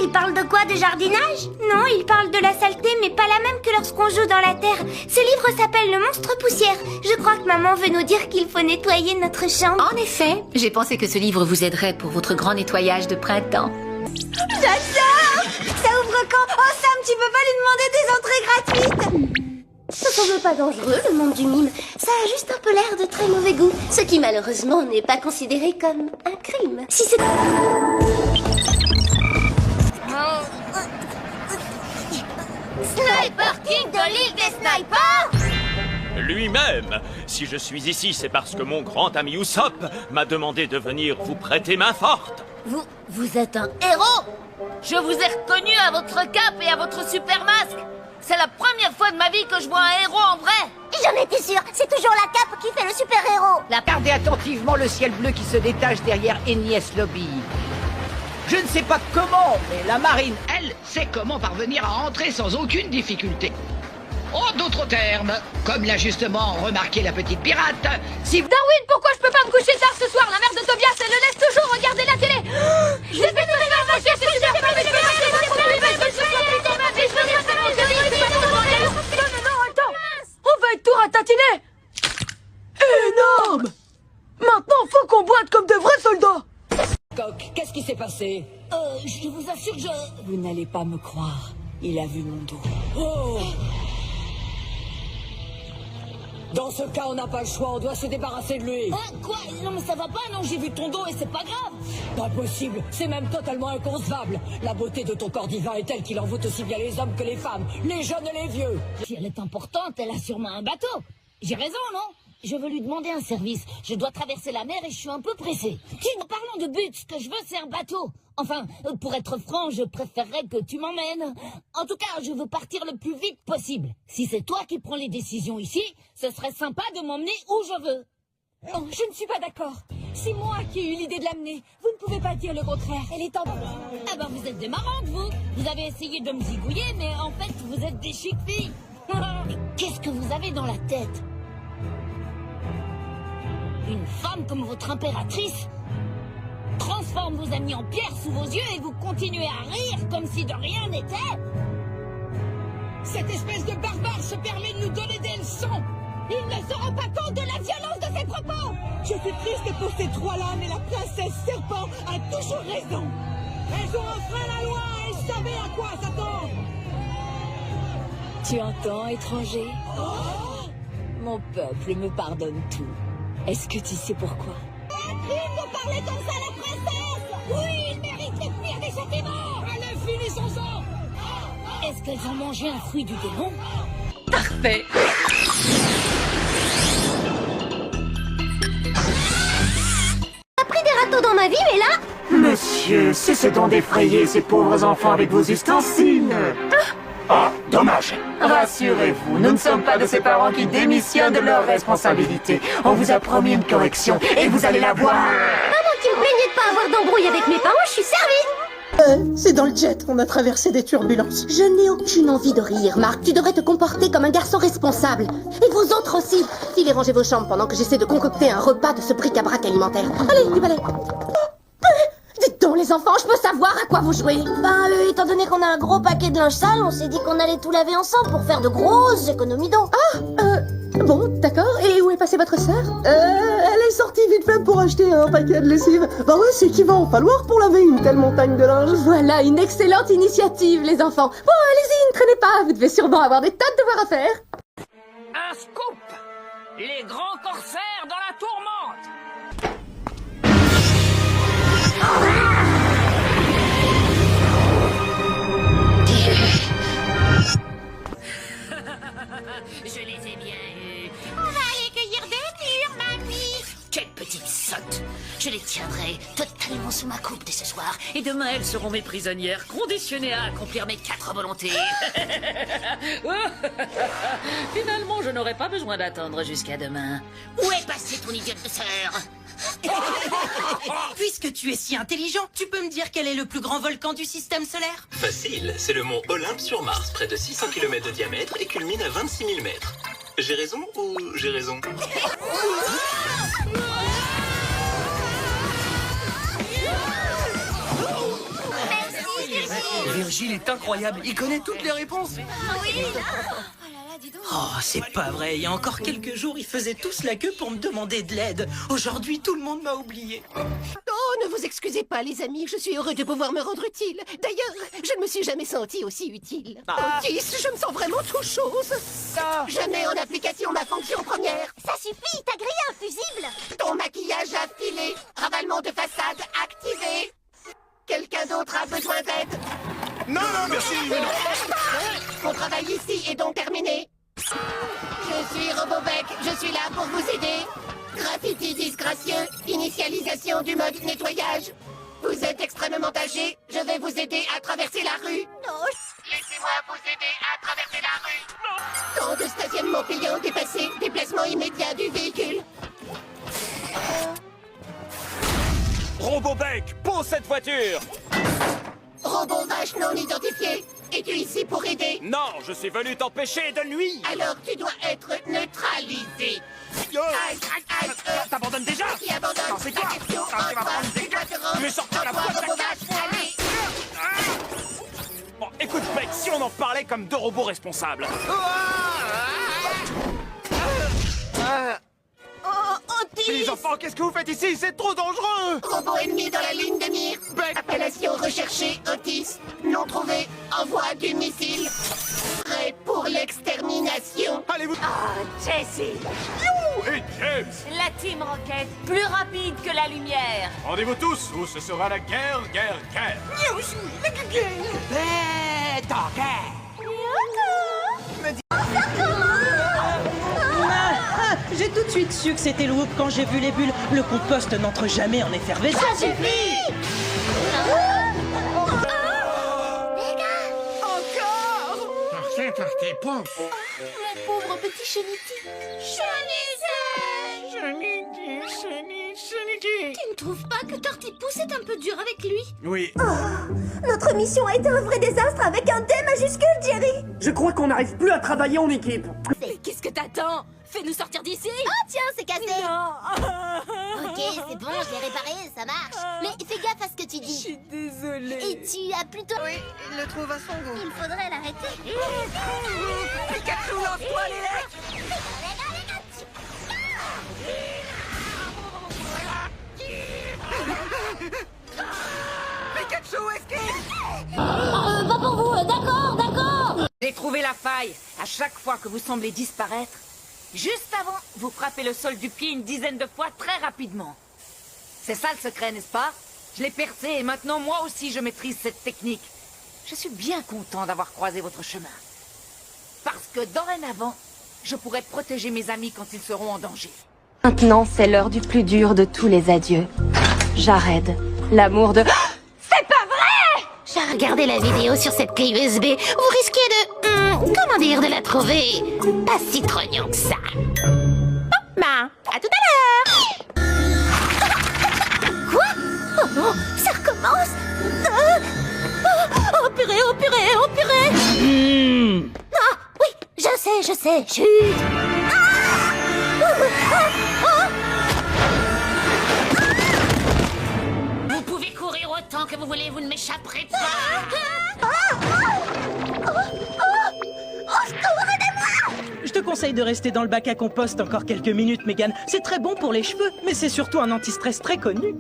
il parle de quoi? De jardinage? Non, il parle de la saleté, mais pas la même que lorsqu'on joue dans la terre. Ce livre s'appelle Le Monstre Poussière. Je crois que maman veut nous dire qu'il faut nettoyer notre chambre. En effet, j'ai pensé que ce livre vous aiderait pour votre grand nettoyage de printemps. J'adore! Ça ouvre quand? Oh Sam, tu peux pas lui demander des entrées gratuites? Ce semble pas dangereux, le monde du mime. Ça a juste un peu l'air de très mauvais goût. Ce qui malheureusement n'est pas considéré comme un crime. Si c'est... Sniper King de l'île des snipers? Lui-même. Si je suis ici, c'est parce que mon grand ami Usopp m'a demandé de venir vous prêter main forte. Vous êtes un héros! Je vous ai reconnu à votre cape et à votre super masque. C'est la première fois de ma vie que je vois un héros en vrai. J'en étais sûre, c'est toujours la cape qui fait le super-héros. Regardez attentivement le ciel bleu qui se détache derrière Enies Lobby. Je ne sais pas comment, mais la marine, elle, sait comment parvenir à entrer sans aucune difficulté. En d'autres termes, comme l'a justement remarqué la petite pirate, si... Darwin, pourquoi je peux pas me coucher tard ce soir? La mère de Tobias, elle le laisse toujours regarder la télé. J'essaie de me faire ma sieste, c'est super pas, mais je vais rester dans mon lit, mais je suis non, attends, on va être tout ratatiner. Énorme. Maintenant, faut qu'on boite comme de vrais soldats. Coq, qu'est-ce qui s'est passé? Je vous assure que Vous n'allez pas me croire. Il a vu mon dos. Oh! Dans ce cas, on n'a pas le choix, on doit se débarrasser de lui. Hein, quoi? Non mais ça va pas, non, j'ai vu ton dos et c'est pas grave. Pas possible, c'est même totalement inconcevable. La beauté de ton corps divin est telle qu'il envoûte aussi bien les hommes que les femmes, les jeunes et les vieux. Si elle est importante, elle a sûrement un bateau. J'ai raison, non? Je veux lui demander un service. Je dois traverser la mer et je suis un peu pressé. Parlons de but, ce que je veux c'est un bateau. Enfin, pour être franc, je préférerais que tu m'emmènes. En tout cas, je veux partir le plus vite possible. Si c'est toi qui prends les décisions ici, ce serait sympa de m'emmener où je veux. Non, je ne suis pas d'accord. C'est moi qui ai eu l'idée de l'amener. Vous ne pouvez pas dire le contraire. Elle est en... Ah ben vous êtes des marrantes, vous. Vous avez essayé de me zigouiller, mais en fait, vous êtes des chic filles. Mais qu'est-ce que vous avez dans la tête? Une femme comme votre impératrice transforme vos amis en pierre sous vos yeux et vous continuez à rire comme si de rien n'était. Cette espèce de barbare se permet de nous donner des leçons. Il ne se rend pas compte de la violence de ses propos. Je suis triste pour ces trois-là, mais la princesse serpent a toujours raison. Elles ont enfreint la loi et savaient à quoi s'attendre. Tu entends, étranger? Mon peuple me pardonne tout. Est-ce que tu sais pourquoi? Vous parlez comme ça à la princesse? Oui, il mérite le pire des châtiments. Allez, finissons-en. Est-ce qu'elles ont mangé un fruit du démon? Parfait. J'ai pris des râteaux dans ma vie, mais là... Monsieur, cessez donc d'effrayer ces pauvres enfants avec vos ustensiles. Ah, dommage. Rassurez-vous, nous ne sommes pas de ces parents qui démissionnent de leurs responsabilités. On vous a promis une correction et vous allez la voir. Maman qui me plaignait de pas avoir d'embrouille avec mes parents, je suis servie. C'est dans le jet, on a traversé des turbulences. Je n'ai aucune envie de rire, Marc. Tu devrais te comporter comme un garçon responsable. Et vous autres aussi. Filez ranger vos chambres pendant que j'essaie de concocter un repas de ce bric-à-brac alimentaire. Allez, du balai. Dites donc, les enfants, je peux savoir à quoi vous jouez? Étant donné qu'on a un gros paquet de linge sale, on s'est dit qu'on allait tout laver ensemble pour faire de grosses économies d'eau. Bon, d'accord. Et où est passée votre sœur? Elle est sortie vite fait pour acheter un paquet de lessive. Bah ouais, c'est qu'il va en falloir pour laver une telle montagne de linge. Voilà une excellente initiative, les enfants. Bon, allez-y, ne traînez pas, vous devez sûrement avoir des tas de devoirs à faire. Un scoop! Les grands corsaires dans la tourmente! Je les ai bien eus. On va aller cueillir des mûres, mamie. Quelle petite sotte. Je les tiendrai totalement sous ma coupe dès ce soir. Et demain, elles seront mes prisonnières, conditionnées à accomplir mes 4 volontés. Finalement, je n'aurai pas besoin d'attendre jusqu'à demain. Où est passée ton idiote de sœur? Puisque tu es si intelligent, tu peux me dire quel est le plus grand volcan du système solaire? Facile, c'est le mont Olympe sur Mars, près de 600 km de diamètre et culmine à 26 000 mètres. J'ai raison ou j'ai raison? Merci, Virgile est incroyable, il connaît toutes les réponses. Oui. Oh, c'est pas vrai. Il y a encore quelques jours, ils faisaient tous la queue pour me demander de l'aide. Aujourd'hui, tout le monde m'a oublié. Oh, ne vous excusez pas, les amis. Je suis heureux de pouvoir me rendre utile. D'ailleurs, je ne me suis jamais senti aussi utile. Otis, je me sens vraiment tout chose. Je mets en application ma fonction première. Ça suffit, t'as grillé un fusible. Ton maquillage affilé. Ravalement de façade activé. Quelqu'un d'autre a besoin d'aide? Non, merci, mais non. Mon travail ici est donc terminé. Je suis Robobec, je suis là pour vous aider. Graffiti disgracieux, initialisation du mode nettoyage. Vous êtes extrêmement âgé, je vais vous aider à traverser la rue. Non. Laissez-moi vous aider à traverser la rue. Temps de stationnement payant dépassé, déplacement immédiat du véhicule. Robobec, pose cette voiture! Robot vache non identifié, es-tu ici pour aider? Non, je suis venu t'empêcher de nuire! Alors tu dois être neutralisé. T'abandonnes déjà? Qui abandonne? Non, c'est quoi? Question, Non, tu vas prendre des toi, gars. Mais sortir la boîte Robot vache, allez. Bon, écoute, Beck, si on en parlait comme deux robots responsables. Oh, Otis! Les enfants, qu'est-ce que vous faites ici? C'est trop dangereux! Robot ennemi dans la ligne de mire. Appellation recherchée, Otis. Non trouvé, envoi du missile. Prêt pour l'extermination. Allez-vous... Oh, Jesse. Et James! La Team Rocket, plus rapide que la lumière. Rendez-vous tous, ou ce sera la guerre. J'ai tout de suite su que c'était le Whoop quand j'ai vu les bulles. Le compost n'entre jamais en effervescence. Ça suffit. Encore! Mon pauvre petit Chenity. Tu ne trouves pas que Tortipousse est un peu dur avec lui? Oui. Notre mission a été un vrai désastre avec un D majuscule, Jerry. Je crois qu'on n'arrive plus à travailler en équipe. Mais qu'est-ce que t'attends? Fais-nous sortir d'ici. Ah tiens, c'est cassé. Ok, c'est bon, je l'ai réparé, ça marche. Mais fais gaffe à ce que tu dis. Je suis désolée. Et tu as plutôt... Oui, il le trouve à son goût. Il faudrait l'arrêter. Pikachu, lance-toi, les lecs. Pikachu, esquive. Pas pour vous, d'accord. J'ai trouvé la faille. À chaque fois que vous semblez disparaître, juste avant, vous frappez le sol du pied une dizaine de fois très rapidement. C'est ça le secret, n'est-ce pas? Je l'ai percé et maintenant moi aussi je maîtrise cette technique. Je suis bien content d'avoir croisé votre chemin. Parce que dorénavant, je pourrai protéger mes amis quand ils seront en danger. Maintenant, c'est l'heure du plus dur de tous les adieux. Jared, l'amour de... C'est pas vrai! J'ai regardé la vidéo sur cette clé USB. Vous risquez de... comment dire, de la trouver pas si trognant que ça. Bon, bah, à tout à l'heure. Quoi? Oh non, ça recommence. Oh purée, oh purée, oh purée. Ah, oui, je sais, chut. Vous pouvez courir autant que vous voulez, vous ne m'échapperez pas. Je te conseille de rester dans le bac à compost encore quelques minutes, Megan. C'est très bon pour les cheveux, mais c'est surtout un anti-stress très connu.